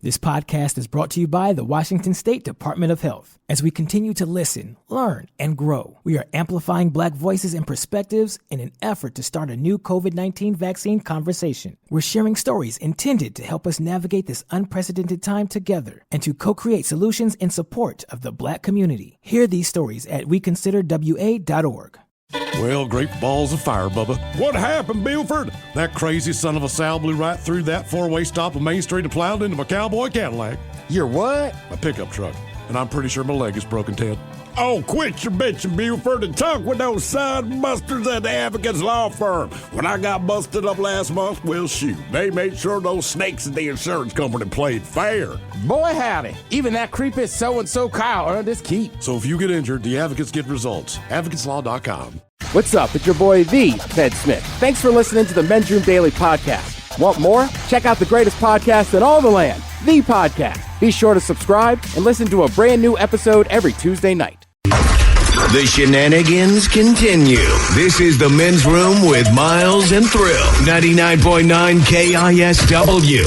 This podcast is brought to you by the Washington State Department of Health. As we continue to listen, learn, and grow, we are amplifying Black voices and perspectives in an effort to start a new COVID-19 vaccine conversation. We're sharing stories intended to help us navigate this unprecedented time together and to co-create solutions in support of the Black community. Hear these stories at weconsiderwa.org. Well, great balls of fire, Bubba. What happened, Buford? That crazy son of a Sal blew right through that four-way stop on Main Street and plowed into my cowboy Cadillac. Your what? My pickup truck. And I'm pretty sure my leg is broken, Ted. Oh, quit your bitching, Buford, and talk with those side busters at the Advocates Law Firm. When I got busted up last month, well, shoot, they made sure those snakes at the insurance company played fair. Boy, howdy. Even that creepy so-and-so Kyle earned his keep. So if you get injured, the advocates get results. AdvocatesLaw.com. What's up? It's your boy, The Ted Smith. Thanks for listening to the Men's Room Daily Podcast. Want more? Check out the greatest podcast in all the land, The Podcast. Be sure to subscribe and listen to a brand new episode every Tuesday night. The shenanigans continue. This is the Men's Room with Miles and Thrill. 99.9 KISW.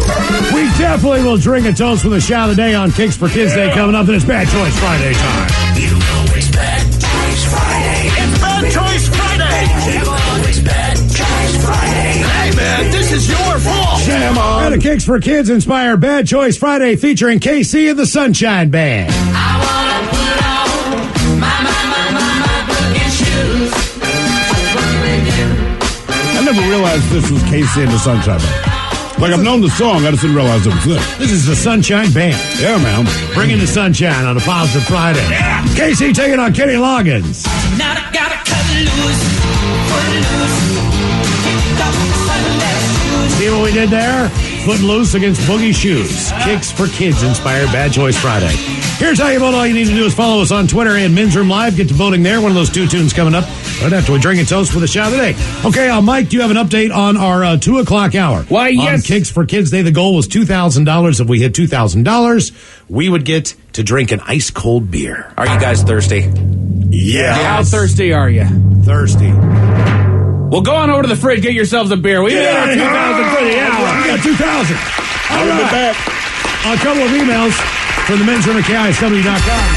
We definitely will drink a toast for the shout of the day on Kicks for Kids Day coming up, and it's Bad Choice Friday time. You know it's Bad Choice Friday. It's Bad Choice Friday! You know it's Bad Choice Friday. Hey, man, this is your fault! Sham on! And a Kicks for Kids inspired Bad Choice Friday featuring KC and the Sunshine Band. I wanna put on my boogie shoes. I never realized this was Casey and the Sunshine Band. Like, I've known the song, I just didn't realize it was this. This is the Sunshine Band. Yeah, man. Bringing the sunshine on a positive Friday. Yeah. KC taking on Kenny Loggins. Now I gotta cut loose, kick off the Sunday shoes. See what we did there? Foot loose against Boogie Shoes. Kicks for Kids inspired Bad Choice Friday. Here's how you vote. All you need to do is follow us on Twitter and Men's Room Live. Get to voting there. One of those two tunes coming up right after we drink a toast for the shout of the day. Okay, Mike, do you have an update on our 2 o'clock hour? Why, yes. On Kicks for Kids Day, the goal was $2,000. If we hit $2,000, we would get to drink an ice-cold beer. Are you guys thirsty? Yeah. How thirsty are you? Thirsty. Well, go on over to the fridge, get yourselves a beer. We made our 2,000 for the hour. We got 2,000. All right. Back. A couple of emails from the men's room at KISW.com.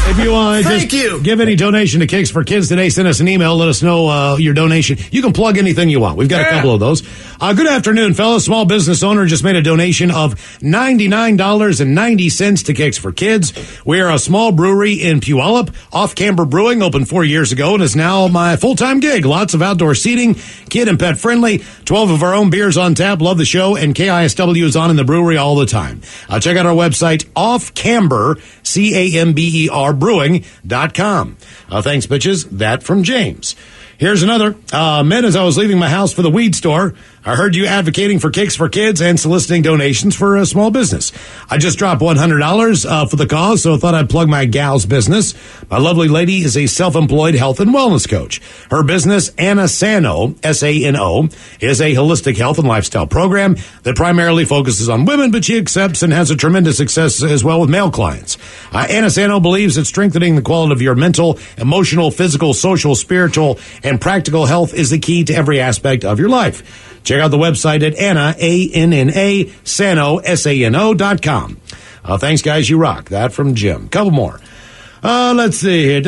If you want to give any donation to Kicks for Kids today, send us an email. Let us know your donation. You can plug anything you want. We've got a couple of those. Good afternoon, fellas. Small business owner just made a donation of $99.90 to Kicks for Kids. We are a small brewery in Puyallup. Off-Camber Brewing opened 4 years ago and is now my full-time gig. Lots of outdoor seating, kid and pet friendly. 12 of our own beers on tap. Love the show, and KISW is on in the brewery all the time. Check out our website, Off-Camber, C-A-M-B-E-R, brewing.com. Thanks, bitches. That from James. Here's another. Men, as I was leaving my house for the weed store, I heard you advocating for Kicks for Kids and soliciting donations for a small business. I just dropped $100 for the cause, so I thought I'd plug my gal's business. My lovely lady is a self-employed health and wellness coach. Her business, Anna Sano, S-A-N-O, is a holistic health and lifestyle program that primarily focuses on women, but she accepts and has a tremendous success as well with male clients. Anna Sano believes that strengthening the quality of your mental, emotional, physical, social, spiritual, and practical health is the key to every aspect of your life. Check out the website at Anna, A-N-N-A, Sano, S-A-N-O.com. Thanks, guys. You rock. That from Jim. Couple more. Let's see here.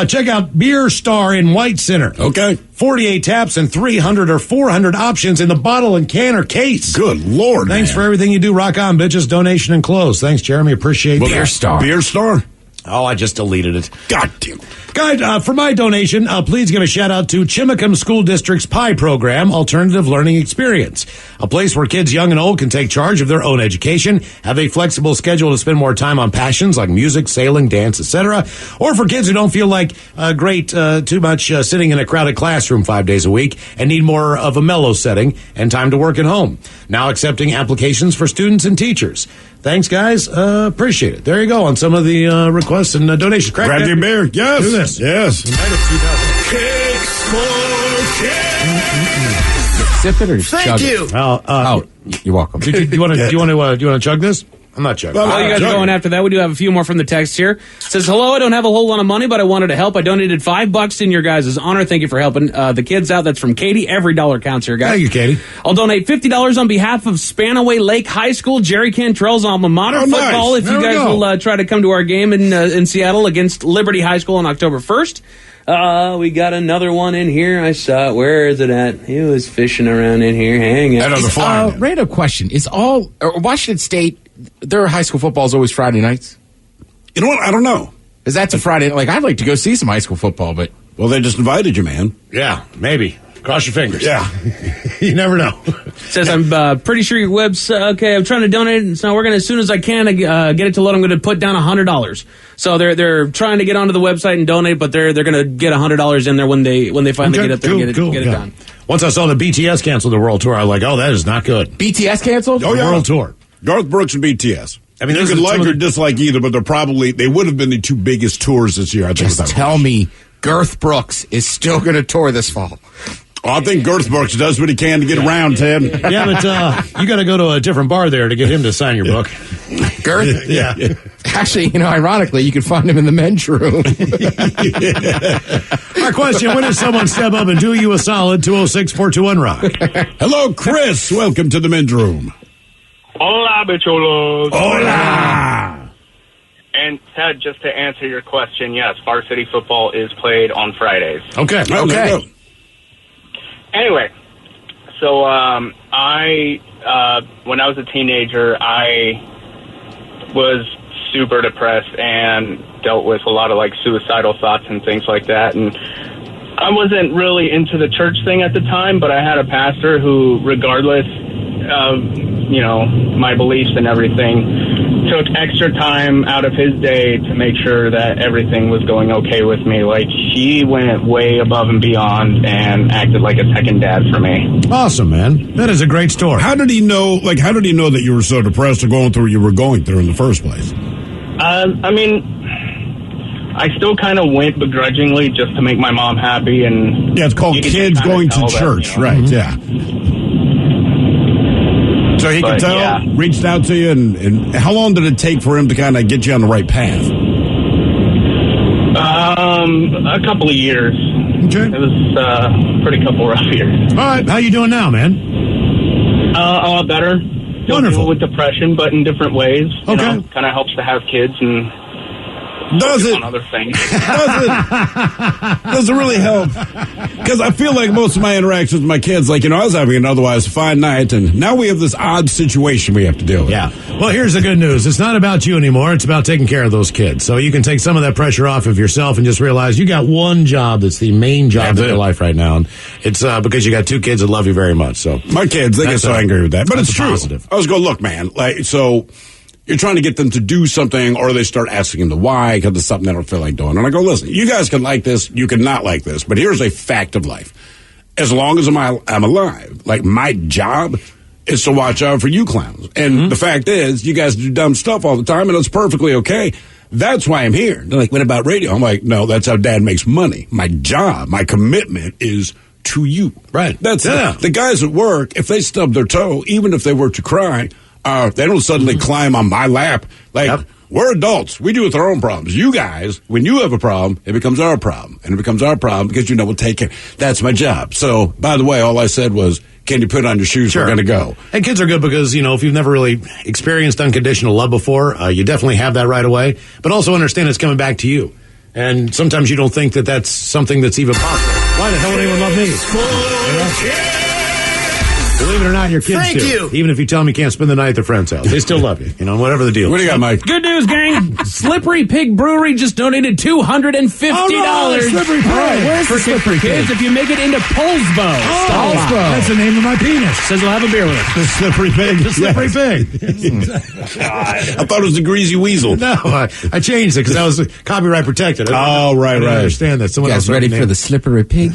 Check out Beer Star in White Center. Okay. 48 taps and 300 or 400 options in the bottle and can or case. Good Lord, Thanks for everything you do. Rock on, bitches. Donation and close. Thanks, Jeremy. Appreciate that. Beer Star. Beer Star? Oh, I just deleted it. God damn. Guys, for my donation, please give a shout out to Chimacum School District's PIE program, Alternative Learning Experience, a place where kids young and old can take charge of their own education, have a flexible schedule to spend more time on passions like music, sailing, dance, etc., or for kids who don't feel like too much sitting in a crowded classroom 5 days a week and need more of a mellow setting and time to work at home. Now accepting applications for students and teachers. Thanks, guys. Appreciate it. There you go on some of the requests and donations. Grab your beer. Yes. Do this. Yes. Kicks for Kids. Sip it or just chug it? Thank you. You're welcome. Do you want to chug this? I'm not joking. While you guys are going after that, we do have a few more from the text here. It says, hello, I don't have a whole lot of money, but I wanted to help. I donated $5 in your guys' honor. Thank you for helping the kids out. That's from Katie. Every dollar counts here, guys. Thank you, Katie. I'll donate $50 on behalf of Spanaway Lake High School, Jerry Cantrell's alma mater. Oh, nice. Football, if There you we guys go. will try to come to our game in Seattle against Liberty High School on October 1st. We got another one in here. I saw it. Where is it at? He was fishing around in here. Hang on. Random question. Is Washington State, their high school football is always Friday nights? You know what? I don't know. Is that a Friday? Like, I'd like to go see some high school football, but... Well, they just invited you, man. Yeah, maybe. Cross your fingers. Yeah. You never know. Says, I'm pretty sure your website, okay, I'm trying to donate. It's not working. As soon as I can get it to load, I'm going to put down $100. So they're trying to get onto the website and donate, but they're going to get $100 in there when they finally get up there and get it done. Once I saw the BTS cancel the world tour, I was like, oh, that is not good. BTS canceled? Oh, yeah. World tour. Garth Brooks and BTS. I mean, you those could are like some or of the- dislike either, but they would have been the two biggest tours this year. I think. Just tell me Garth Brooks is still going to tour this fall. Oh, I think Garth Brooks does what he can to get around, Ted. Yeah, but you got to go to a different bar there to get him to sign your book. Girth? Yeah. Actually, ironically, you can find him in the men's room. Our question, when does someone step up and do you a solid? 206-421-ROCK. Hello, Chris. Welcome to the men's room. Hola, bicholos. Hola. And Ted, just to answer your question, yes, varsity football is played on Fridays. Okay. Okay. Anyway, so when I was a teenager, I was super depressed and dealt with a lot of like suicidal thoughts and things like that. And I wasn't really into the church thing at the time, but I had a pastor who, regardless of, my beliefs and everything, took extra time out of his day to make sure that everything was going okay with me. Like, he went way above and beyond and acted like a second dad for me. Awesome, man. That is a great story. How did he know that you were so depressed or going through what you were going through in the first place? I still kind of went begrudgingly just to make my mom happy. And Yeah, it's called you can kids kinda going to tell that, church, right? Yeah. So he could But, tell, yeah. reached out to you, and how long did it take for him to kind of get you on the right path? A couple of years. Okay. It was pretty couple rough years. All right. How you doing now, man? A lot better. Still Wonderful. deal with depression, but in different ways. Okay. Kind of helps to have kids and Does it? on other things. Does it really help? Because I feel like most of my interactions with my kids, I was having an otherwise fine night, and now we have this odd situation we have to deal with. Yeah. Well, here's the good news. It's not about you anymore. It's about taking care of those kids. So you can take some of that pressure off of yourself and just realize you got one job that's the main job of your life right now. And it's because you got two kids that love you very much. So My kids, they get so angry with that. But that's it's a true. positive. I was going, look, man, so you're trying to get them to do something, or they start asking them the why because it's something they don't feel like doing. And I go, listen, you guys can like this, you can not like this, but here's a fact of life. As long as I'm alive, my job is to watch out for you clowns. And the fact is, you guys do dumb stuff all the time, and it's perfectly okay. That's why I'm here. They're like, what about radio? I'm like, no, that's how Dad makes money. My job, my commitment is to you. Right. That's it. The guys at work, if they stub their toe, even if they were to cry, they don't suddenly climb on my lap. We're adults. We deal with our own problems. You guys, when you have a problem, it becomes our problem. And it becomes our problem because, we'll take care. That's my job. So, by the way, all I said was, can you put on your shoes? Sure. We're going to go. And kids are good because, if you've never really experienced unconditional love before, you definitely have that right away. But also understand it's coming back to you. And sometimes you don't think that that's something that's even possible. Why the hell would anyone love me? Believe it or not, your kids Thank do. you. Even if you tell them you can't spend the night at their friend's house. They still love you. Whatever the deal What do you got, Mike? Good news, gang. Slippery Pig Brewery just donated $250. Slippery Pig. Where's the Slippery Kids, Pig? if you make it into Poulsbo. That's the name of my penis. Says we'll have a beer with us. The slippery pig. The slippery pig. I thought it was the greasy weasel. No, I changed it because that was copyright protected. Oh, right, I didn't right. understand that. Someone You else guys ready named for it. the Slippery Pig?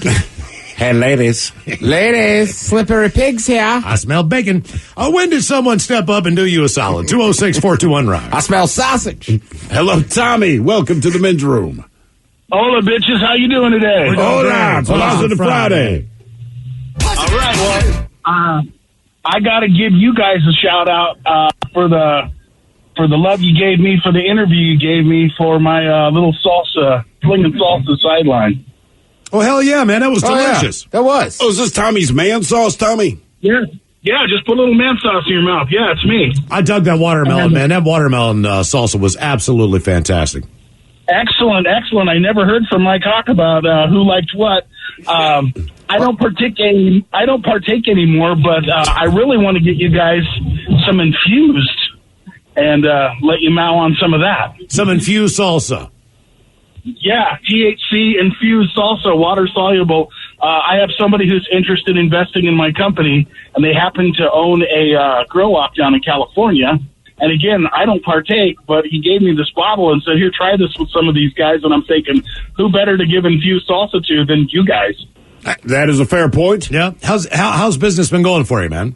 Hey, ladies. Ladies, Slippery Pig's here. I smell bacon. When did someone step up and do you a solid? 206-421-ROCK. I smell sausage. Hello, Tommy. Welcome to the men's room. Hola, bitches. How you doing today? Hola. Positive Friday. All right, well, I got to give you guys a shout out for the for the love you gave me, for the interview you gave me, for my little flinging salsa sideline. Oh, hell yeah, man. That was delicious. Yeah, that was. Oh, is this Tommy's man sauce, Tommy? Yeah. Yeah, just put a little man sauce in your mouth. Yeah, it's me. I dug that watermelon, man. That watermelon salsa was absolutely fantastic. Excellent. I never heard from Mike Hawk about who liked what. I don't partake anymore, but I really want to get you guys some infused and let you mow on some of that. Some infused salsa. Yeah, THC infused salsa, water soluble. I have somebody who's interested in investing in my company, and they happen to own a grow-op down in California. And again, I don't partake, but he gave me this bottle and said, here, try this with some of these guys. And I'm thinking, who better to give infused salsa to than you guys? That is a fair point. Yeah. How's business been going for you, man?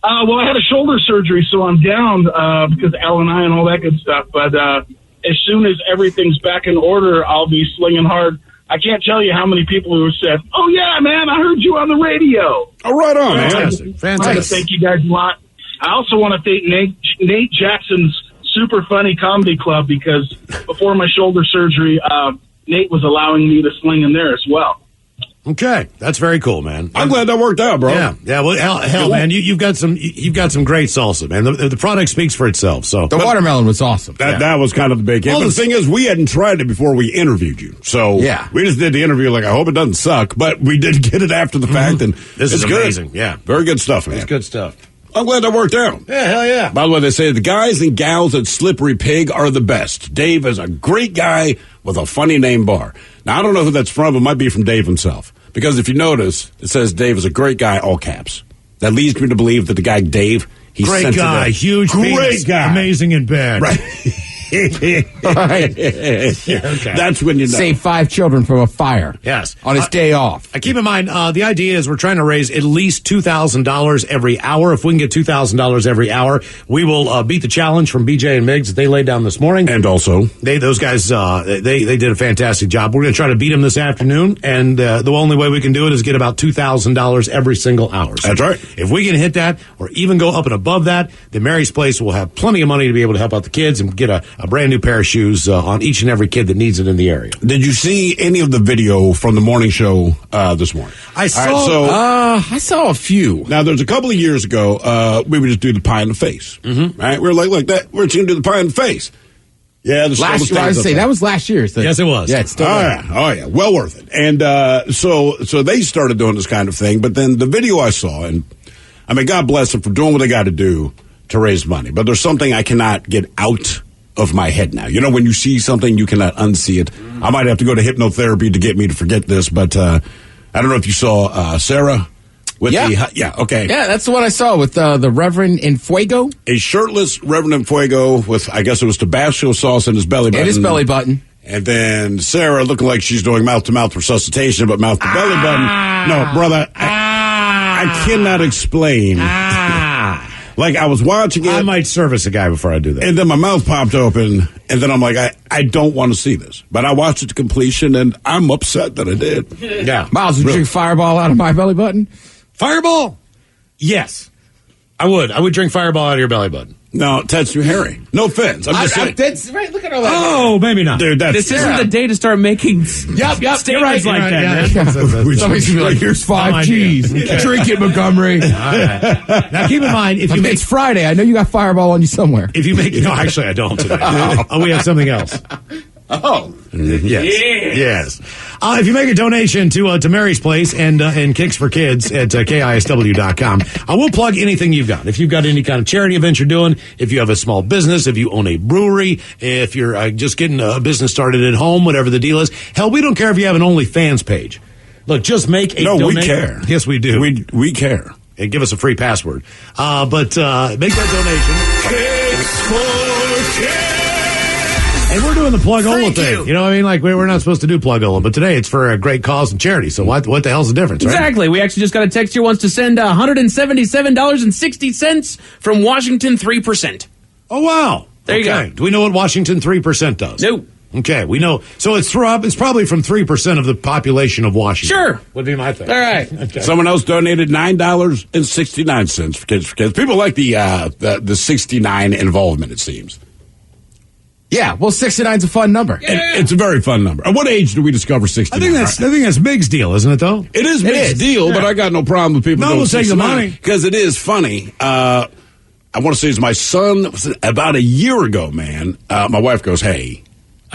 Well, I had a shoulder surgery, so I'm down because L&I and all that good stuff. But as soon as everything's back in order, I'll be slinging hard. I can't tell you how many people who have said, oh, yeah, man, I heard you on the radio. Oh, right on, man. Fantastic. I want to thank you guys a lot. I also want to thank Nate Jackson's Super Funny Comedy Club because before my shoulder surgery, Nate was allowing me to sling in there as well. Okay, that's very cool, man. I'm glad that worked out, bro. Yeah. Well, hell, man, you've got some great salsa, man. The product speaks for itself. So the watermelon was awesome. That was kind of the big hit. But the thing is, we hadn't tried it before we interviewed you, so we just did the interview. Like, I hope it doesn't suck, but we did get it after the fact, and this is good. Amazing. Yeah, very good stuff, man. It's good stuff. I'm glad that worked out. Yeah, hell yeah. By the way, they say the guys and gals at Slippery Pig are the best. Dave is a great guy with a funny name bar. Now, I don't know who that's from. It might be from Dave himself. Because if you notice, it says Dave is a great guy, all caps. That leads me to believe that the guy Dave, he's great guy, huge great penis, guy, amazing in bed. Right. Right. Okay. That's when you know. Save 5 children from a fire. Yes. On his day off. Keep in mind, the idea is we're trying to raise at least $2,000 every hour. If we can get $2,000 every hour, we will beat the challenge from BJ and Miggs that they laid down this morning. And also, those guys, they did a fantastic job. We're going to try to beat them this afternoon, and the only way we can do it is get about $2,000 every single hour. So that's right. If we can hit that, or even go up and above that, then Mary's Place will have plenty of money to be able to help out the kids and get a brand new pair of shoes on each and every kid that needs it in the area. Did you see any of the video from the morning show this morning? I saw a few. Now, there's a couple of years ago, we would just do the pie in the face. Mm-hmm. Right? We were like that. We're just going to do the pie in the face. Yeah, last year, I was say that was last year. So yes, it was. Yeah, it's still there. Oh yeah, well worth it. And so they started doing this kind of thing. But then the video I saw, and I mean, God bless them for doing what they got to do to raise money. But there's something I cannot get out of my head now. You know, when you see something, you cannot unsee it. I might have to go to hypnotherapy to get me to forget this. But I don't know if you saw Sarah. Okay. Yeah, that's the one I saw with the Reverend Enfuego. A shirtless Reverend Enfuego with, I guess it was Tabasco sauce in his belly button. In his belly button. And then Sarah looking like she's doing mouth-to-mouth resuscitation, but mouth-to-belly button. No, brother, I cannot explain. Like, I was watching it. I might service a guy before I do that. And then my mouth popped open, and then I'm like, I don't want to see this. But I watched it to completion, and I'm upset that I did. Yeah. Miles, would you drink Fireball out of my belly button? Fireball? Yes. I would. I would drink Fireball out of your belly button. No, that's too hairy. No offense. I'm just saying. That's right. Look at all that. Oh, maybe not. Dude, this isn't the day to start making statements like that, man. Somebody's going to be like, here's 5 G's. Drink it, Montgomery. All right. Now, keep in mind, if you make... It's Friday. I know you got Fireball on you somewhere. If you make... No, actually, I don't today. We have something else. Oh. Yes. If you make a donation to Mary's Place and Kicks for Kids at KISW.com, I will plug anything you've got. If you've got any kind of charity event you're doing, if you have a small business, if you own a brewery, if you're just getting a business started at home, whatever the deal is. Hell, we don't care if you have an OnlyFans page. Look, just make a donation. No, we care. Yes, we do. We care. And give us a free password. But make that donation. Kicks for Kids. And we're doing the plug-ola thing. You know what I mean? Like, we're not supposed to do plug-ola, but today it's for a great cause and charity. So what the hell's the difference, right? Exactly. We actually just got a text here wants to send $177.60 from Washington 3%. Oh, wow. There you go. Do we know what Washington 3% does? No. Okay, we know. So it's probably from 3% of the population of Washington. Sure. Would be my thing. All right. Okay. Someone else donated $9.69 for Kids for Kids. People like the 69 involvement, it seems. Yeah, well, 69 is a fun number. It's a very fun number. At what age do we discover 69? I think that's Big's deal, isn't it, though? It is Big's deal, but I got no problem with people No, doing we'll take the 69 money. because it is funny. I want to say it's my son. About a year ago, man. My wife goes, "Hey."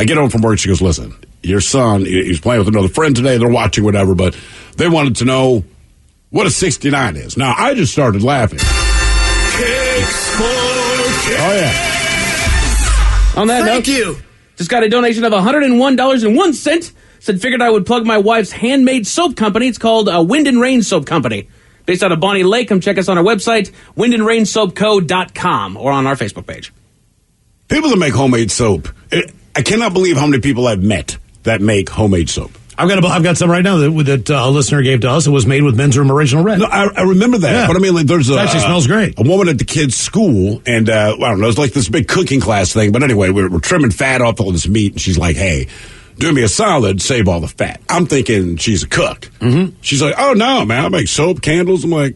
I get home from work. She goes, "Listen, your son, he's playing with another friend today. They're watching whatever, but they wanted to know what a 69 is." Now, I just started laughing. Kicks for Kids. Oh, yeah. On that Thank note, you. just got a donation of $101.01. Said, figured I would plug my wife's handmade soap company. It's called Wind and Rain Soap Company. Based out of Bonnie Lake. Come check us on our website, windandраinsoapco.com, or on our Facebook page. People that make homemade soap, I cannot believe how many people I've met that make homemade soap. I've got some right now that a listener gave to us. It was made with Men's Room Original Red. No, I remember that, Yeah. but I mean, like, there's It actually smells great. A woman at the kids' school, and I don't know, it's like this big cooking class thing. But anyway, we're trimming fat off all this meat, and she's like, "Hey, do me a solid, save all the fat." I'm thinking she's a cook. Mm-hmm. She's like, "Oh no, man, I make soap, candles." I'm like,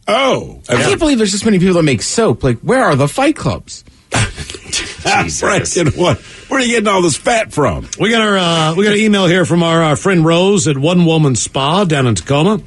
"Oh, I can't believe there's this many people that make soap. Like, where are the fight clubs? Frank, you know what? Where are you getting all this fat from?" We got an email here from our friend Rose at One Woman Spa down in Tacoma.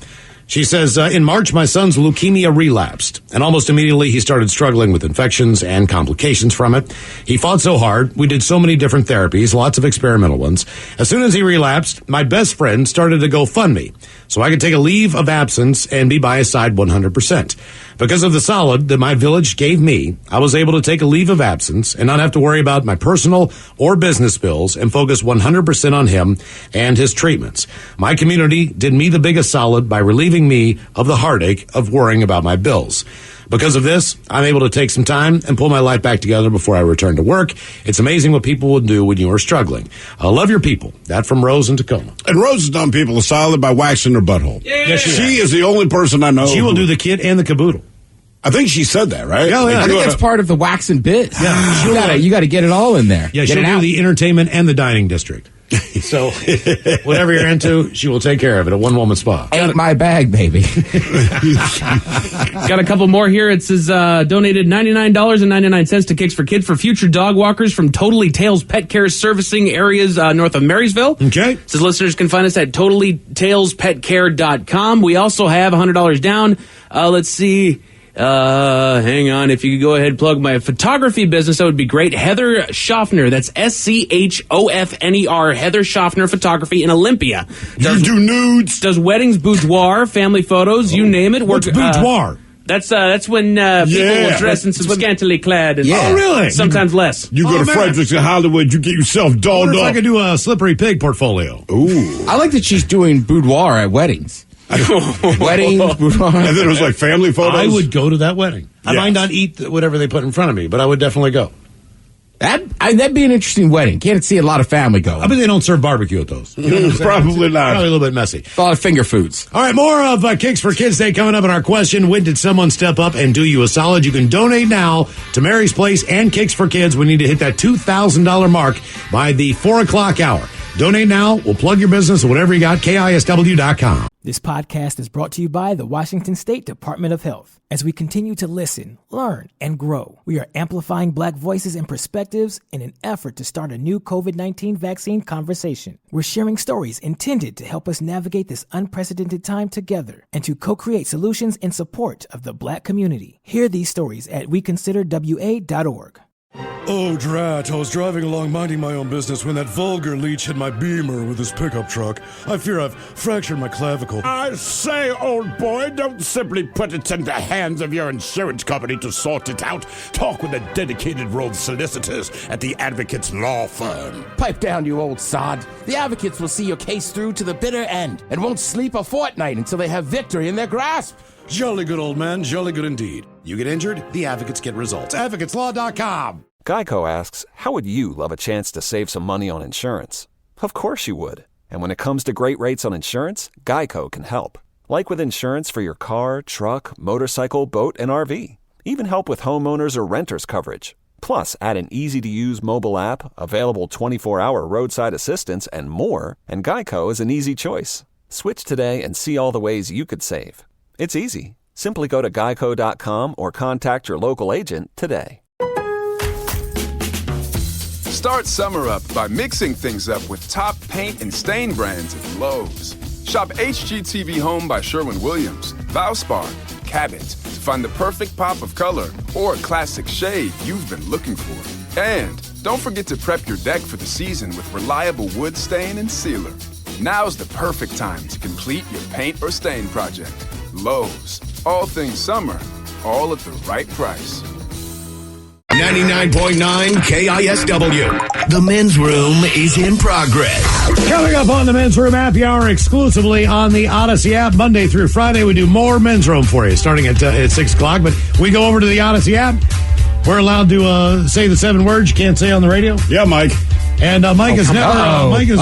She says, in March, my son's leukemia relapsed, and almost immediately he started struggling with infections and complications from it. He fought so hard. We did so many different therapies, lots of experimental ones. As soon as he relapsed, my best friend started to GoFundMe so I could take a leave of absence and be by his side 100%. Because of the solid that my village gave me, I was able to take a leave of absence and not have to worry about my personal or business bills and focus 100% on him and his treatments. My community did me the biggest solid by relieving me of the heartache of worrying about my bills. Because of this, I'm able to take some time and pull my life back together before I return to work. It's amazing what people will do when you are struggling. Love your people. That from Rose in Tacoma. And Rose has done people a solid by waxing their butthole. Yeah, she is the only person I know. She will do the kit and the caboodle. I think she said that, right? Yeah, yeah. I think that's part of the wax and bit. Yeah. You gotta get it all in there. Yeah, get she'll it do out. the entertainment and the dining district. So whatever you're into, she will take care of it at One Woman Spa. Ain't my bag, baby. Got a couple more here. It says donated $99.99 to Kicks for Kids for future dog walkers from Totally Tails Pet Care servicing areas north of Marysville. Okay. It says listeners can find us at totallytailspetcare.com. We also have $100 down. Let's see. Hang on. If you could go ahead and plug my photography business, that would be great. Heather Schaffner. That's SCHOFNER. Heather Schaffner Photography in Olympia. You do nudes. Does weddings, boudoir, family photos, you name it. What's boudoir? That's when people will dress in some scantily clad. And, Oh, really? Sometimes less. You go to man. Fredericks in Hollywood, you get yourself I dolled wonder if I up. could do a slippery pig portfolio. Ooh. I like that she's doing boudoir at weddings. Weddings, boudoir. And then it was like family photos. I would go to that wedding. I Yes. might not eat whatever they put in front of me, but I would definitely go. That'd be an interesting wedding. Can't see a lot of family going. I bet they don't serve barbecue at those. You know what I'm saying? Probably not. Probably a little bit messy. a lot of finger foods. All right, more of Kicks for Kids Day coming up in our question. When did someone step up and do you a solid? You can donate now to Mary's Place and Kicks for Kids. We need to hit that $2,000 mark by the 4 o'clock hour. Donate now. We'll plug your business or whatever you got. KISW.com. This podcast is brought to you by the Washington State Department of Health. As we continue to listen, learn, and grow, we are amplifying Black voices and perspectives in an effort to start a new COVID-19 vaccine conversation. We're sharing stories intended to help us navigate this unprecedented time together and to co-create solutions in support of the Black community. Hear these stories at weconsiderwa.org. Oh, drat. I was driving along minding my own business when that vulgar leech hit my Beamer with his pickup truck. I fear I've fractured my clavicle. I say, old boy, don't simply put it in the hands of your insurance company to sort it out. Talk with a dedicated row of solicitors at the Advocates Law Firm. Pipe down, you old sod. The advocates will see your case through to the bitter end and won't sleep a fortnight until they have victory in their grasp. Jolly good, old man. Jolly good indeed. You get injured, the advocates get results. AdvocatesLaw.com. Geico asks, how would you love a chance to save some money on insurance? Of course you would. And when it comes to great rates on insurance, Geico can help. Like with insurance for your car, truck, motorcycle, boat, and RV. Even help with homeowners or renters coverage. Plus, add an easy-to-use mobile app, available 24-hour roadside assistance, and more, and Geico is an easy choice. Switch today and see all the ways you could save. It's easy. Simply go to geico.com or contact your local agent today. Start summer up by mixing things up with top paint and stain brands at Lowe's. Shop HGTV Home by Sherwin-Williams, Valspar, Cabot to find the perfect pop of color or classic shade you've been looking for. And don't forget to prep your deck for the season with reliable wood stain and sealer. Now's the perfect time to complete your paint or stain project. Lowe's, all things summer, all at the right price. 99.9 KISW. The men's room is in progress. Coming up on the Men's Room Happy Hour exclusively on the Odyssey app. Monday through Friday, we do more Men's Room for you, starting at 6 o'clock. But we go over to the Odyssey app. We're allowed to say the 7 words you can't say on the radio. Yeah, Mike. And Mike is never. Mike is.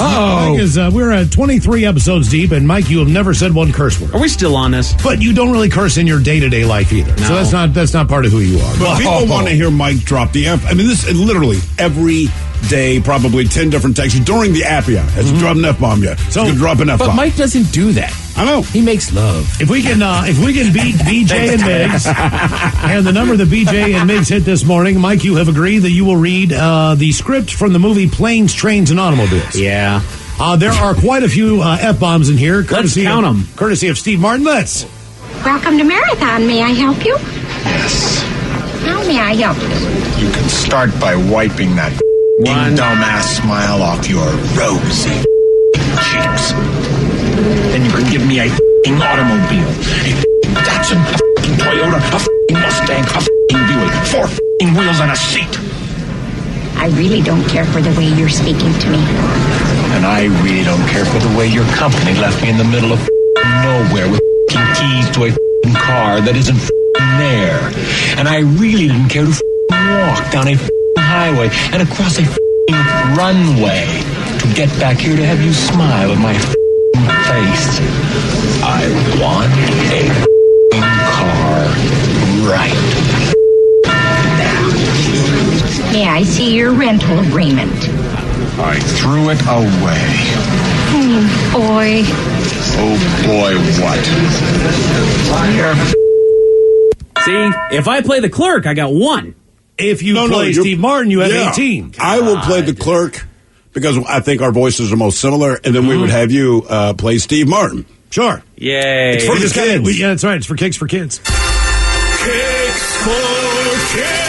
We're at 23 episodes deep, and Mike, you have never said one curse word. Are we still on this? But you don't really curse in your day-to-day life either. No. So that's not part of who you are. But people want to hear Mike drop the F. I mean, this is literally every day, probably 10 different texts during the Appia. Has he dropped an F-bomb yet? So he's drop an F-bomb. But Mike doesn't do that. I know. He makes love. If we can beat BJ and Miggs, and the number that BJ and Miggs hit this morning, Mike, you have agreed that you will read the script from the movie Planes, Trains, and Automobiles. Yeah. There are quite a few F-bombs in here. Let's count them. Courtesy of Steve Martin. Let's. Welcome to Marathon. May I help you? Yes. How may I help you? You can start by wiping that dumbass smile off your rosy cheeks. Then you can give me a automobile, a Datsun, a Toyota, a Mustang, a Buick, 4 wheels and a seat. I really don't care for the way you're speaking to me. And I really don't care for the way your company left me in the middle of nowhere with keys to a car that isn't there. And I really didn't care to walk down a highway and across a runway to get back here to have you smile at my face. I want a car right now. May I see your rental agreement? I threw it away. Oh, boy. Oh, boy, what? See, if I play the clerk, I got 1. If you play Steve Martin, you have 18. I will play the clerk because I think our voices are most similar, and then we would have you play Steve Martin. Sure. Yay. It's for the kids. Yeah, that's right. It's for Kicks for Kids. Kicks for Kids.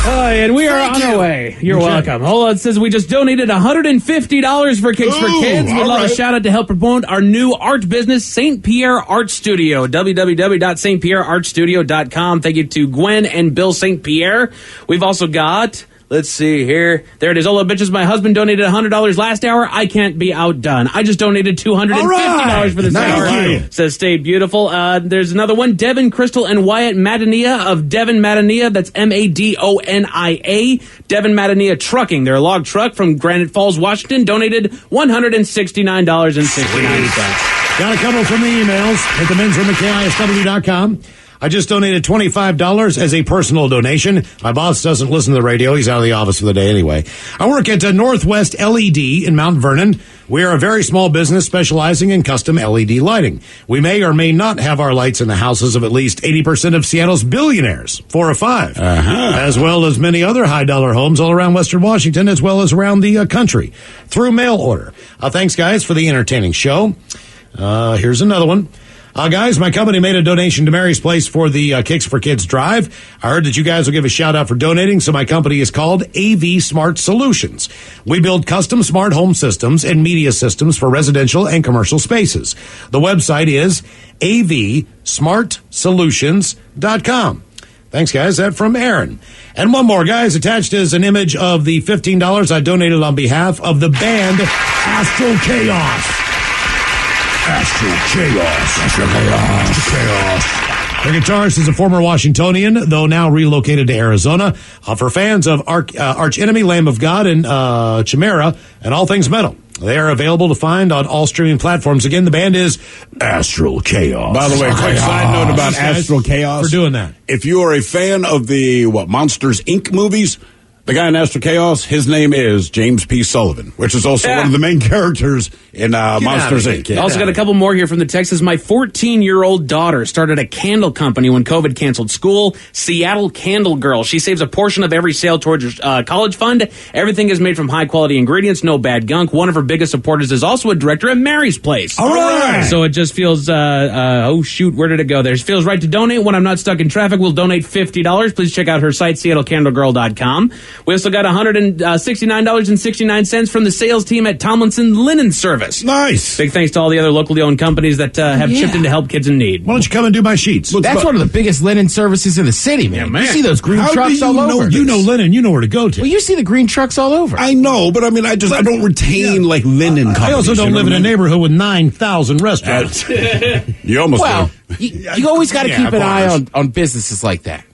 And we are on our way. You're welcome. Hold on. It says we just donated $150 for Kicks for Kids. We'd love a shout out to help promote our new art business, St. Pierre Art Studio. www.stpierreartstudio.com. Thank you to Gwen and Bill St. Pierre. We've also got... Let's see here. There it is. Ola bitches, my husband donated $100 last hour. I can't be outdone. I just donated $250 for this hour. Says stay beautiful. There's another one. Devin, Crystal, and Wyatt Madania of Devin Madania. That's Madonia. Devin Madania Trucking. They're a log truck from Granite Falls, Washington. Donated $169.69. Got a couple from the emails at the men's room at KISW.com. I just donated $25 as a personal donation. My boss doesn't listen to the radio. He's out of the office for the day anyway. I work at Northwest LED in Mount Vernon. We are a very small business specializing in custom LED lighting. We may or may not have our lights in the houses of at least 80% of Seattle's billionaires, 4 or 5, as well as many other high-dollar homes all around Western Washington, as well as around the country, through mail order. Thanks, guys, for the entertaining show. Here's another one. Guys, my company made a donation to Mary's Place for the Kicks for Kids drive. I heard that you guys will give a shout out for donating, so my company is called AV Smart Solutions. We build custom smart home systems and media systems for residential and commercial spaces. The website is avsmartsolutions.com. Thanks, guys. That from Aaron. And one more, guys. Attached is an image of the $15 I donated on behalf of the band Astral Chaos. Astral Chaos. Astral Chaos. The guitarist is a former Washingtonian, though now relocated to Arizona. For fans of Arch Enemy, Lamb of God, and Chimera, and all things metal. They are available to find on all streaming platforms. Again, the band is Astral Chaos. By the way, quick side note about Astral Chaos. For doing that. If you are a fan of the Monsters, Inc. movies, the guy in Astral Chaos, his name is James P. Sullivan, which is also one of the main characters in Monsters, Inc. Also got a couple more here from the Texas. My 14-year-old daughter started a candle company when COVID canceled school. Seattle Candle Girl. She saves a portion of every sale towards her college fund. Everything is made from high-quality ingredients, no bad gunk. One of her biggest supporters is also a director at Mary's Place. All right. So it just feels, oh, shoot, where did it go there? It feels right to donate. When I'm not stuck in traffic, we'll donate $50. Please check out her site, seattlecandlegirl.com. We also got $169.69 from the sales team at Tomlinson Linen Service. Nice. Big thanks to all the other locally owned companies that have chipped in to help kids in need. Why don't you come and do my sheets? That's one of the biggest linen services in the city, man. Yeah, man. You see those green How trucks do you all know over. You know linen. You know where to go to. Well, you see the green trucks all over. I know, but I mean, I don't retain like linen companies. I also don't you know live in what a I mean? neighborhood with 9,000 restaurants. You almost Well, do. you always got to keep an eye on businesses like that.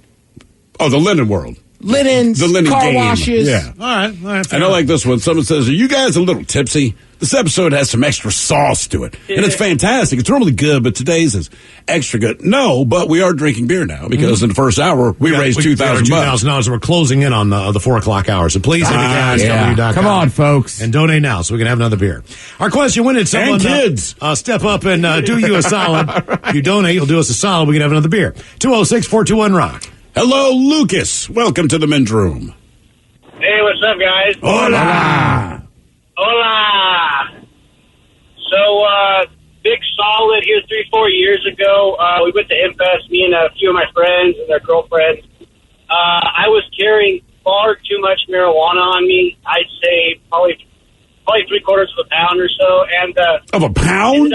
Oh, the linen world. Linens, The linen car game. washes. Yeah. All right. And I like this one. Someone says, are you guys a little tipsy? This episode has some extra sauce to it. And it's fantastic. It's normally good, but today's is extra good. No, but we are drinking beer now because in the first hour, we raised $2,000. $2,000. We're closing in on the 4 o'clock hour. So please head to KISW.com. Come on, folks. And donate now so we can have another beer. Our question, when did someone kids. Step up and do you a solid? If you donate, you'll do us a solid. We can have another beer. 206-421-ROCK. Hello, Lucas. Welcome to the men's room. Hey, what's up, guys? Hola. Hola. So, big solid here 3-4 years ago. We went to Infest, me and a few of my friends and their girlfriends. I was carrying far too much marijuana on me. I'd say probably 3/4 of a pound or so. And Of a pound?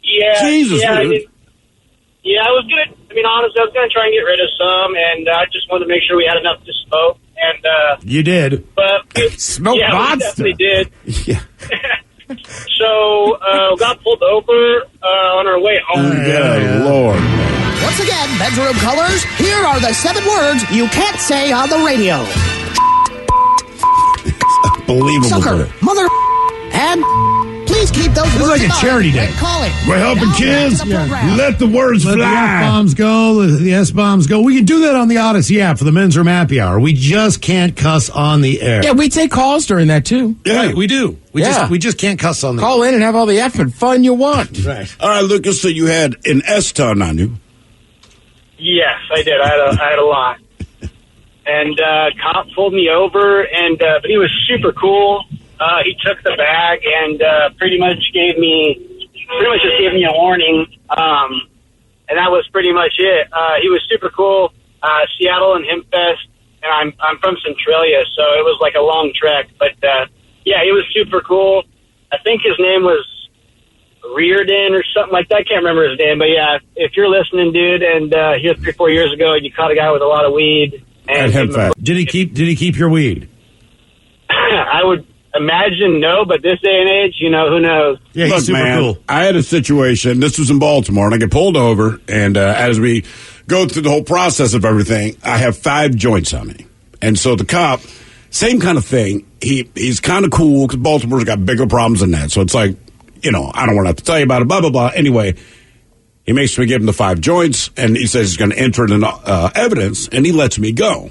yeah. Jesus, yeah, dude. I was gonna. I mean, honestly, I was gonna try and get rid of some, and I just wanted to make sure we had enough to smoke. And you did, but smoke yeah, we monster. definitely did. Yeah. So got pulled over on our way home. Good Lord. Once again, bedroom colors, here are the 7 words you can't say on the radio. Unbelievable. Sucker, mother, and please keep those It's words like in a mind charity day. when calling. We're helping Now back to kids. the program. Let the words Let the fly. F-bombs go, the S-bombs go. We can do that on the Odyssey app for the men's room happy hour. We just can't cuss on the air. Yeah, we take calls during that, too. Yeah. Right, we do. We just can't cuss on the Call in and have all the effing fun you want. Right. All right, Lucas, so you had an S-ton on you. Yes, I did. I had a lot. And cop pulled me over, and but he was super cool. He took the bag and pretty much just gave me a warning. And that was pretty much it. He was super cool. Seattle and Hempfest, and I'm from Centralia, so it was like a long trek. But yeah, he was super cool. I think his name was Reardon or something like that. I can't remember his name, but yeah, if you're listening, dude, and here 3-4 years ago, and you caught a guy with a lot of weed. And Did he keep your weed? I would imagine no, but this day and age, who knows? Yeah, he's Look, super man, cool. I had a situation. This was in Baltimore, and I get pulled over. And as we go through the whole process of everything, I have 5 joints on me. And so the cop, same kind of thing. He's kind of cool because Baltimore's got bigger problems than that. So it's like, I don't want to have to tell you about it, blah, blah, blah. Anyway, he makes me give him the 5 joints, and he says he's going to enter it in evidence, and he lets me go.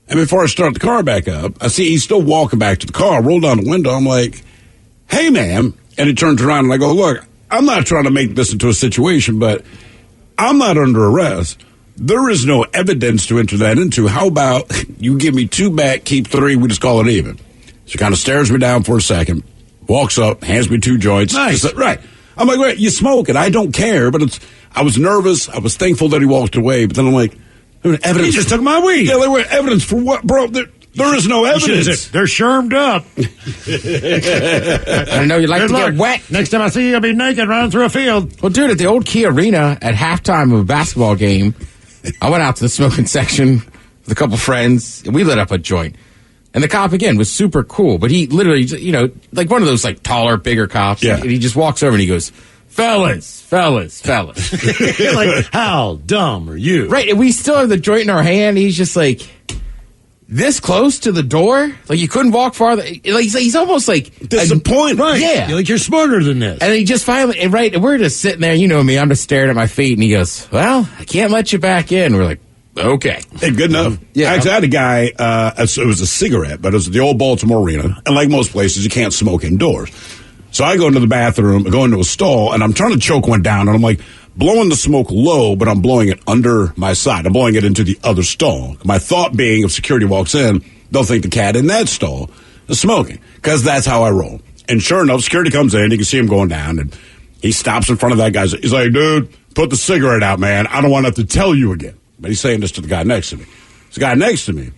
And before I start the car back up, I see he's still walking back to the car. I roll down the window. I'm like, hey, man. And he turns around, and I go, look, I'm not trying to make this into a situation, but I'm not under arrest. There is no evidence to enter that into. How about you give me 2 back, keep 3, we just call it even. So he kind of stares me down for a second, walks up, hands me 2 joints. Nice. Right. I'm like, wait, you smoke it. I don't care. But I was nervous. I was thankful that he walked away. But then I'm like, evidence. He just took my weed. Yeah, wait, evidence for what, bro? There is no evidence. They're shermed up. I know you like to get wet. Next time I see you, I'll be naked running through a field. Well, dude, at the old Key Arena at halftime of a basketball game, I went out to the smoking section with a couple friends, and we lit up a joint. And the cop, again, was super cool, but he literally, like one of those, like, taller, bigger cops. Yeah. And he just walks over and he goes, fellas. Like, how dumb are you? Right, and we still have the joint in our hand. He's just like, this close to the door? Like, you couldn't walk farther? Like, he's almost like... disappointed. Right. Yeah. You're like, you're smarter than this. And he just finally... And we're just sitting there, you know me, I'm just staring at my feet, and he goes, well, I can't let you back in. We're like, okay. Hey, good enough. Yeah. Actually, I had a guy, it was a cigarette, but it was at the old Baltimore Arena. And like most places, you can't smoke indoors. So I go into the bathroom, I go into a stall, and I'm trying to choke one down, and I'm like blowing the smoke low, but I'm blowing it under my side. I'm blowing it into the other stall. My thought being, if security walks in, they'll think the cat in that stall is smoking, because that's how I roll. And sure enough, security comes in, you can see him going down, and he stops in front of that guy. He's like, dude, put the cigarette out, man. I don't want to have to tell you again. But he's saying this to the guy next to me. The guy next to me,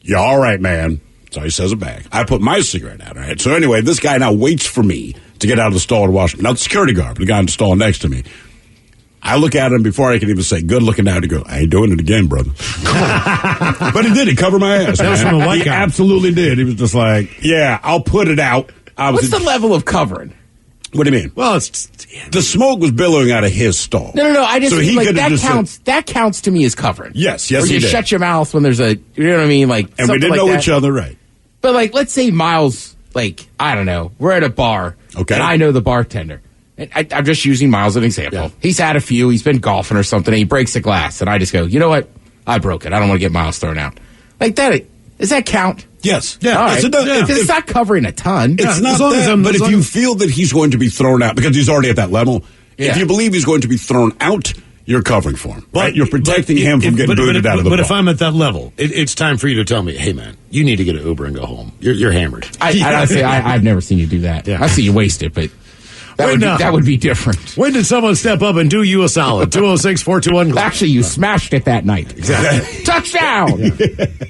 yeah, all right, man. So he says it back. I put my cigarette out, all right? So anyway, this guy now waits for me to get out of the stall to wash me. Not the security guard, but the guy in the stall next to me. I look at him before I can even say, good looking out. He goes, I ain't doing it again, brother. But he did. He covered my ass. That was from a white guy. He absolutely did. He was just like, yeah, I'll put it out. What's the level of covering? What do you mean? Well, the smoke was billowing out of his stall. No. I just so mean, he like, that just counts. That counts to me as covering. Yes, Or he you did. shut your mouth when there's a, you know what I mean? Like, And we didn't like know that. each other, right? But like, let's say Miles, like, I don't know, we're at a bar, okay, and I know the bartender. And I'm just using Miles as an example. Yeah. He's had a few. He's been golfing or something, and he breaks a glass, and I just go, you know what? I broke it. I don't want to get Miles thrown out. Like that. Does that count? Yes. Yeah. All right. Because it's not covering a ton. It's not that, but if you feel that he's going to be thrown out, because he's already at that level, if you believe he's going to be thrown out, you're covering for him. But you're protecting him from getting booted out of the bar. But if I'm at that level, it's time for you to tell me, hey, man, you need to get an Uber and go home. You're hammered. I've never seen you do that. Yeah. I've seen you waste it, but that would be different. When did someone step up and do you a solid? 206-421. Actually, you smashed it that night. Exactly. Touchdown!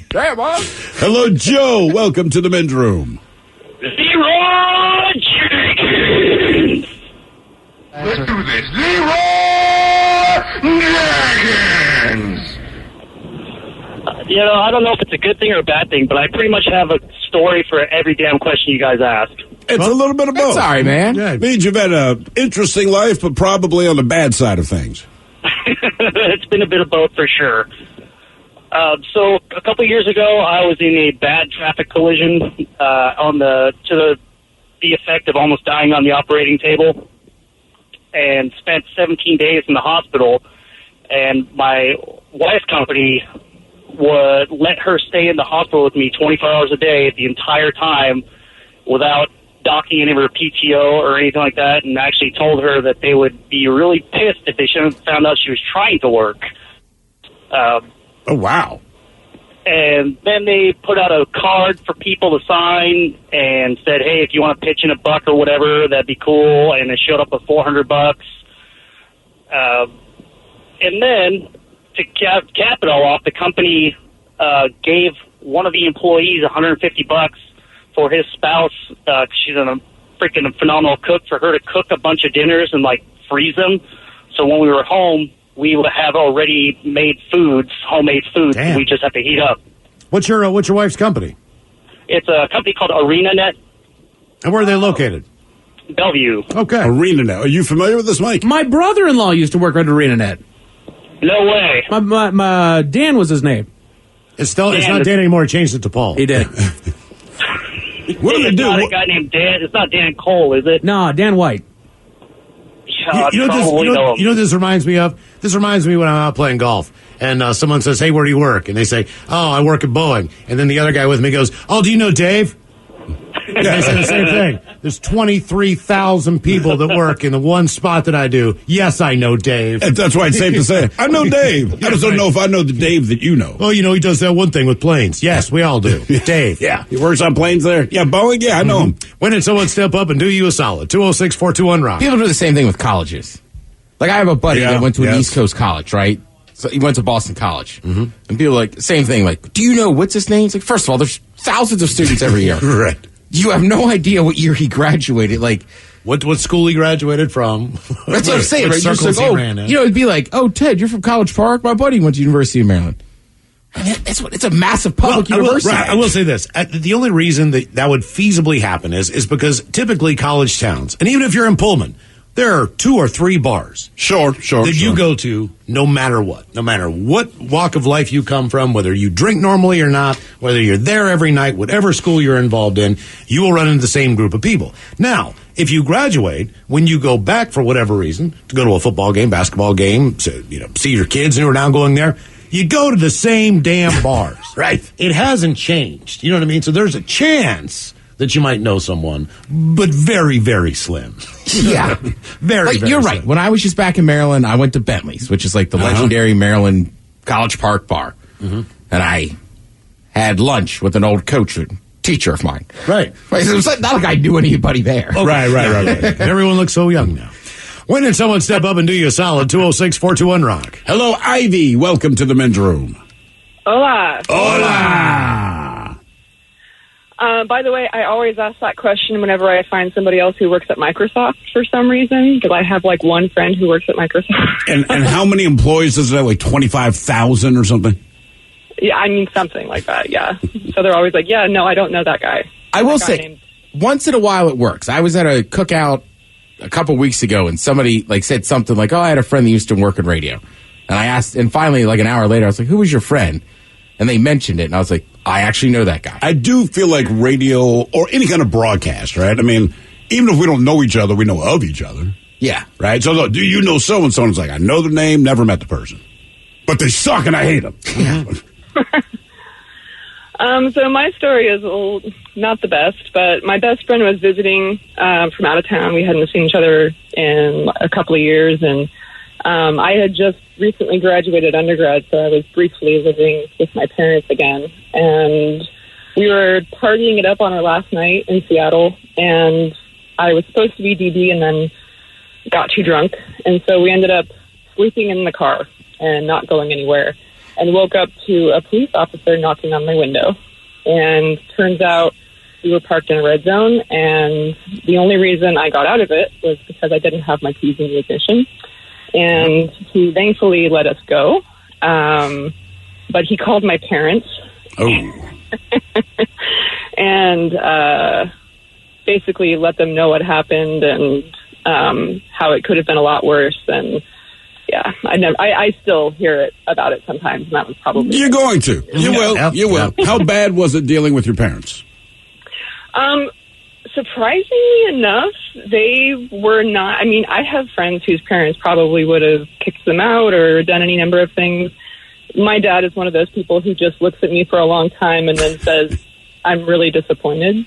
Damn, Mom. Hello, Joe. Welcome to the men's room. Leroy Jenkins. Let's do this. Leroy Jenkins. I don't know if it's a good thing or a bad thing, but I pretty much have a story for every damn question you guys ask. It's a little bit of both. Sorry, man. Yeah, it means you've had an interesting life, but probably on the bad side of things. It's been a bit of both for sure. So a couple years ago, I was in a bad traffic collision to the effect of almost dying on the operating table, and spent 17 days in the hospital. And my wife's company would let her stay in the hospital with me 24 hours a day the entire time without docking any of her PTO or anything like that, and actually told her that they would be really pissed if they shouldn't have found out she was trying to work. Oh, wow. And then they put out a card for people to sign and said, hey, if you want to pitch in $1 or whatever, that'd be cool. And it showed up with $400. And then to cap it all off, the company gave one of the employees $150 for his spouse. She's a freaking phenomenal cook, for her to cook a bunch of dinners and freeze them. So when we were home, we would have already made homemade foods. Damn. We just have to heat up. What's your wife's company? It's a company called ArenaNet. And where are they located? Bellevue. Okay. ArenaNet. Are you familiar with this, Mike? My brother-in-law used to work at ArenaNet. No way. My Dan was his name. It's not Dan anymore. He changed it to Paul. He did. What do they do? It's not a guy named Dan. It's not Dan Cole, is it? No, Dan White. You know what this reminds me of? This reminds me when I'm out playing golf and someone says, hey, where do you work? And they say, oh, I work at Boeing. And then the other guy with me goes, oh, do you know Dave? And they say the same thing. There's 23,000 people that work in the one spot that I do. Yes, I know Dave. That's why it's safe to say. I know Dave. I just don't know if I know the Dave that you know. Oh, he does that one thing with planes. Yes, we all do. Dave. Yeah. He works on planes there. Yeah, Boeing. Yeah, I know him. When did someone step up and do you a solid? 206-421-ROCK. People do the same thing with colleges. Like, I have a buddy that went to an East Coast college, right? So he went to Boston College. Mm-hmm. And people are like, same thing, like, do you know what's his name? It's like, first of all, there's thousands of students every year. Right. You have no idea what year he graduated. Like, what school he graduated from. That's what I'm saying, right? Circles like, he ran in. It'd be like, oh, Ted, you're from College Park? My buddy went to University of Maryland. I mean, it's a massive public university. I will say this. The only reason that would feasibly happen is because typically college towns, and even if you're in Pullman, there are 2 or 3 bars. Sure. That you go to no matter what. No matter what walk of life you come from, whether you drink normally or not, whether you're there every night, whatever school you're involved in, you will run into the same group of people. Now, if you graduate, when you go back for whatever reason, to go to a football game, basketball game, see your kids who are now going there, you go to the same damn bars. Right. It hasn't changed. You know what I mean? So there's a chance that you might know someone, but very, very slim. Yeah. very You're slim. right. When I was just back in Maryland, I went to Bentley's, which is like the legendary Maryland College Park bar. And I had lunch with an old coach, a teacher of mine. Right. It was like, not like I knew anybody there. Okay. Right. Everyone looks so young now. When did someone step up and do you a solid? 206-421-ROCK. Hello, Ivy. Welcome to the men's room. Hola. Hola. By the way, I always ask that question whenever I find somebody else who works at Microsoft for some reason, because I have like one friend who works at Microsoft. And how many employees is it? Like 25,000 or something? Yeah, I mean something like that. Yeah. So they're always like, "Yeah, no, I don't know that guy." I will That guy say, named- once in a while it works. I was at a cookout a couple weeks ago, and somebody said something like, "Oh, I had a friend that used to work in radio," and I asked, and finally, like an hour later, I was like, "Who was your friend?" And they mentioned it, and I was like, "I actually know that guy." I do feel like radio or any kind of broadcast, right? I mean, even if we don't know each other, we know of each other. Yeah. Right? So, look, do you know so-and-so? And it's like, I know the name, never met the person. But they suck and I hate them. So my story is not the best, but my best friend was visiting from out of town. We hadn't seen each other in a couple of years, and I had just recently graduated undergrad, so I was briefly living with my parents again. And we were partying it up on our last night in Seattle, and I was supposed to be DD and then got too drunk. And so we ended up sleeping in the car and not going anywhere, and woke up to a police officer knocking on my window. And turns out we were parked in a red zone, and the only reason I got out of it was because I didn't have my keys in the ignition. And he thankfully let us go. But he called my parents. Oh. And basically let them know what happened and how it could have been a lot worse. And yeah, I still hear about it sometimes, and that was probably... You're going to. You will. You will. How bad was it dealing with your parents? Surprisingly enough, they were not... I mean, I have friends whose parents probably would have kicked them out or done any number of things. My dad is one of those people who just looks at me for a long time and then says, "I'm really disappointed."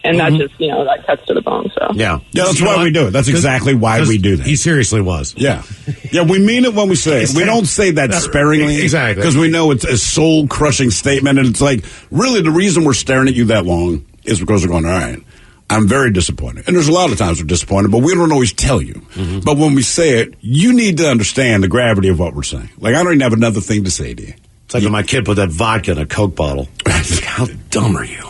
And that just, that cuts to the bone. So Yeah, that's why we do it. That's exactly why we do that. He seriously was. Yeah, we mean it when we say it. We don't say that sparingly, exactly, because we know it's a soul-crushing statement, and it's like, really, the reason we're staring at you that long is because we're going, all right, I'm very disappointed. And there's a lot of times we're disappointed, but we don't always tell you. But when we say it, you need to understand the gravity of what we're saying. Like, I don't even have another thing to say to you. It's like when my kid put that vodka in a Coke bottle. How dumb are you?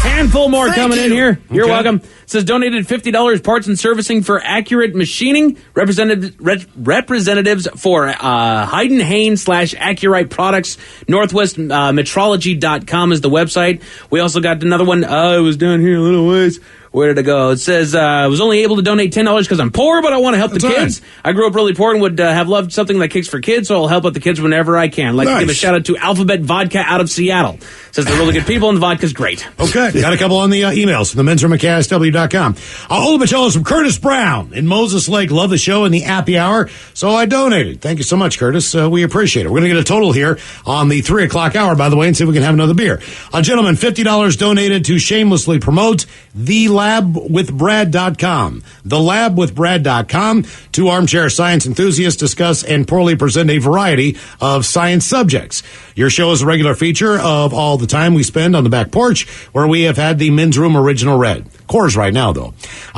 Handful more coming in here. You're welcome. It says donated $50 parts and servicing for Accurate Machining. Representatives for Hayden Hain / Accurite Products. Northwestmetrology.com is the website. We also got another one. I was down here a little ways. Where did it go? It says, I was only able to donate $10 because I'm poor, but I want to help the kids. I grew up really poor and would have loved something that kicks for kids, so I'll help out the kids whenever I can. I'd like to give a shout out to Alphabet Vodka out of Seattle. Says they're really good people and the vodka's great. Okay. Got a couple on the emails from the men's room at KISW.com. All the Bachelos from Curtis Brown in Moses Lake. Love the show and the happy hour, so I donated. Thank you so much, Curtis. We appreciate it. We're going to get a total here on the 3 o'clock hour, by the way, and see if we can have another beer. Gentlemen, $50 donated to shamelessly promote TheLabWithBrad.com. TheLabWithBrad.com. 2 armchair science enthusiasts discuss and poorly present a variety of science subjects. Your show is a regular feature of all the time we spend on the back porch, where we have had the men's room original read. Coors right now, though.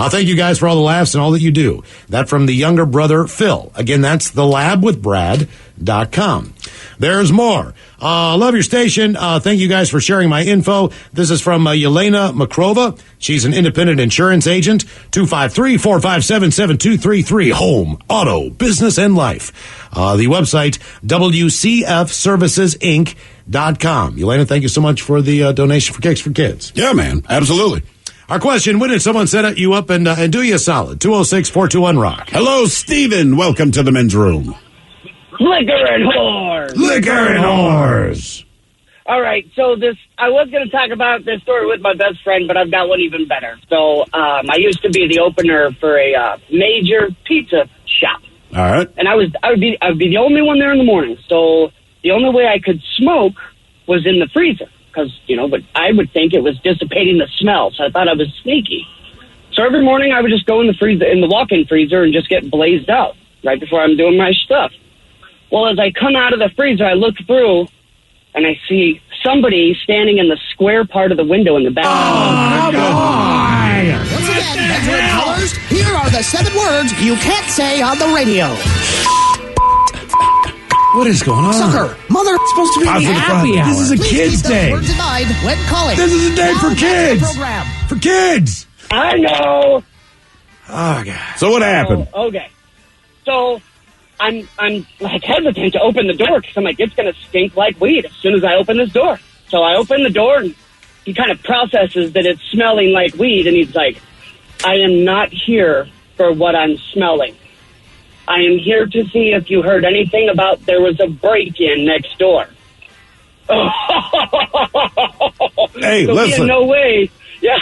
Thank you guys for all the laughs and all that you do. That from the younger brother, Phil. Again, that's TheLabWithBrad.com. There's more. Love your station. Thank you guys for sharing my info. This is from Yelena Makrova. She's an independent insurance agent. 253-457-7233. Home, auto, business, and life. The website, WCFServicesinc.com. Yelena, thank you so much for the donation for Cakes for Kids. Yeah, man. Absolutely. Our question, when did someone set you up and do you a solid? 206-421-ROCK. Hello, Steven. Welcome to the men's room. Liquor and whores. Liquor and whores. All right, so I was going to talk about this story with my best friend, but I've got one even better. So I used to be the opener for a major pizza shop. All right. And I would be the only one there in the morning. So the only way I could smoke was in the freezer, because but I would think it was dissipating the smell. So I thought I was sneaky. So every morning I would just go in the walk-in freezer, and just get blazed out right before I'm doing my stuff. Well, as I come out of the freezer, I look through, and I see somebody standing in the square part of the window in the back. Oh, boy! Once again, Bedroom Colors, here are the 7 words you can't say on the radio. What is going on? Sucker, mother, it's supposed to be Positive the happy hour. This is a Please kid's keep those day. words in mind when calling. This is a day Now for back to the kids. program. For kids. I know. Oh, God. So what happened? Okay. So I'm like hesitant to open the door, because I'm like, it's going to stink like weed as soon as I open this door. So I open the door, and he kind of processes that it's smelling like weed, and he's like, I am not here for what I'm smelling. I am here to see if you heard anything about there was a break-in next door. Hey, so listen. No way. Yeah.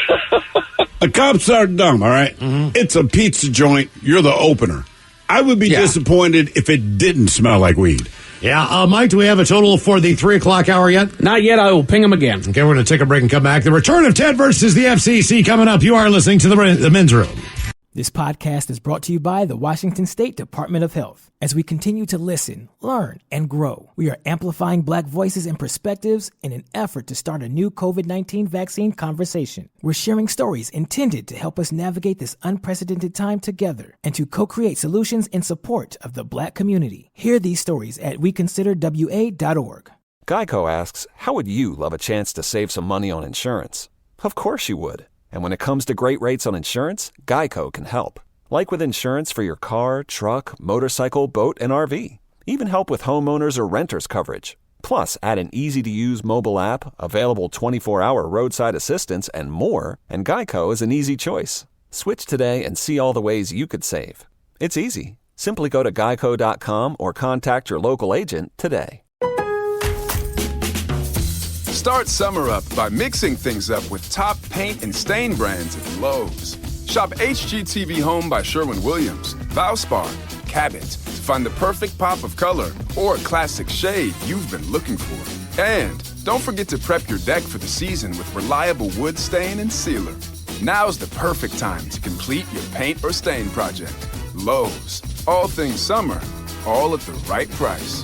The cops aren't dumb, all right? It's a pizza joint. You're the opener. I would be disappointed if it didn't smell like weed. Yeah, Mike, do we have a total for the 3 o'clock hour yet? Not yet. I will ping him again. Okay, we're going to take a break and come back. The return of Ted versus the FCC coming up. You are listening to the men's room. This podcast is brought to you by the Washington State Department of Health. As we continue to listen, learn, and grow, we are amplifying Black voices and perspectives in an effort to start a new COVID-19 vaccine conversation. We're sharing stories intended to help us navigate this unprecedented time together and to co-create solutions in support of the Black community. Hear these stories at weconsiderwa.org. Geico asks, how would you love a chance to save some money on insurance? Of course you would. And when it comes to great rates on insurance, Geico can help. Like with insurance for your car, truck, motorcycle, boat, and RV. Even help with homeowners or renters coverage. Plus, add an easy-to-use mobile app, available 24-hour roadside assistance, and more, and Geico is an easy choice. Switch today and see all the ways you could save. It's easy. Simply go to geico.com or contact your local agent today. Start summer up by mixing things up with top paint and stain brands at Lowe's. Shop HGTV Home by Sherwin-Williams, Valspar, Cabot to find the perfect pop of color or classic shade you've been looking for. And don't forget to prep your deck for the season with reliable wood stain and sealer. Now's the perfect time to complete your paint or stain project. Lowe's, all things summer, all at the right price.